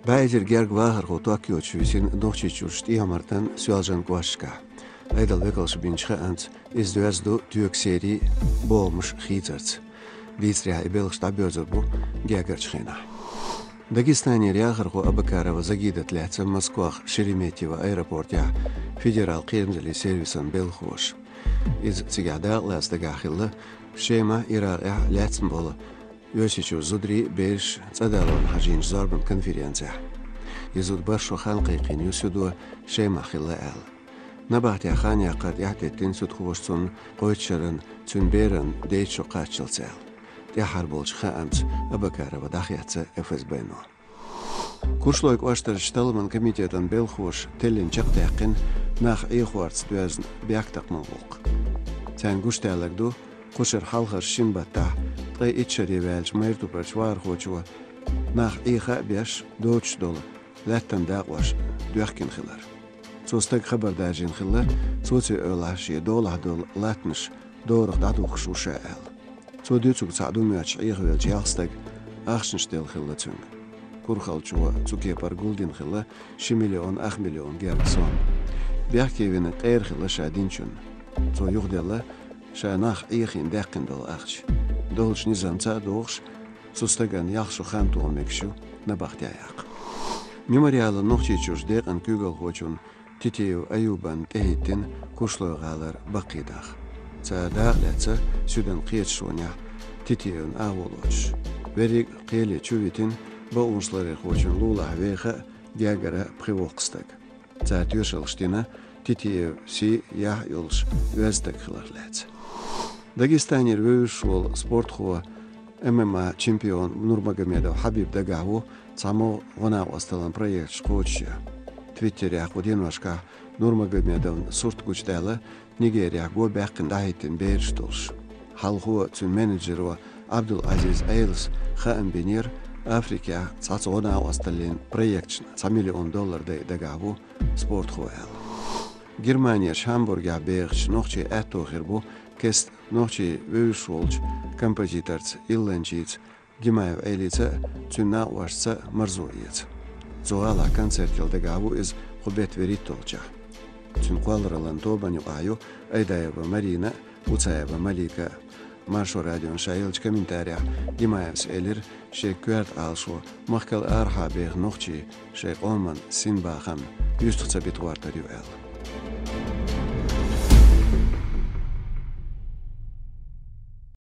Beidir gerg wahar go Tokyo chusin nochi chust iamartan sualjan gwashka. Eidal wekels binchge ant is duasdo tuek seri bolmuş khizarts. Vitsria ibelg stabözerbu gegerchkhina. Дагестане ряхарху Абакарова загидат ляца Москвах Шереметьево аэропортя федерал кемзели сервисан белхош. Из цигада лас дагахилла шема ирар ляцн бола Йосичу зудри беш цадалон хажин зарбан конференция. Изуд баршу халқиқин юсуду шема хилла ал. Набахтя ханя қад яхтеттин судхуштун қойчаран цунберан дейчу қачылцал. Яхар болж хаамц Абакарова дахяца ФСБ-но. Куршлойк оштар шталман комитетан белхош телин чақтақин нах ихварц дуазн бяктақмалғуқ. Тян гушталагду қушар халхар шинбатта қай итшари вәлж майртупарч вархочуа нах иха бяш доч долы ләттан дағваш дуяқкин хилар. Цостак хабардажин хилар цоци өлаши доладол ләтніш дорық дадуқшу шаал. Цодюцук цадумяч ихвелч яхстаг ахшнштел хилла цунг. Курхалчуа цуке паргулдин хилла 1 миллион 8 миллион герксон. Бяхкевина қайр хилла шадинчун. Цо юхдела шанах ихин дәққин дол ахч. Долш низамца доғш цустаган яхшу хантуа мекшу набахтяяқ. Мемориалы нохчи чуш деқан күгіл хочун титею аюбан тейттин кушлойғалар бақидақ. Цадақ ләтса сүден қиетшуня титеюн аволоч. Верик қиели чувитин бауншлары хочун лула веха диагара привоқстаг. Цадюшалштина титею си ях юлш вездак хилар ләтса. Дагестанер вышел спортхуа ММА чемпион Нурмагомедов Хабиб Дагаву само вона осталан проект шкоча. Твиттере акудинвашка Нурмагомедов сурт гучдала Нигерия го бәққин дайттин берштолш. Халхуа цун менеджеру Абдул Азиз Эйлс хаамбинер Африка цац вона осталин проект $1 миллион Дагаву спортхуа. Германия Шамбурга бегч нохчи атохирбу Кест ночи вышелч композиторц Илленчиц Гимаев Элица цюна вашца марзуец. Зоала концертел Дагаву из Хубет Веритолча. Цюнквалралан тобаню аю Айдаева Марина, Уцаева Малика, Маршо радион шаилч комментария Гимаевс Элир шеккуарт алшо махкал арха бег ночи шек оман синбахам юстуца битвартарю эл.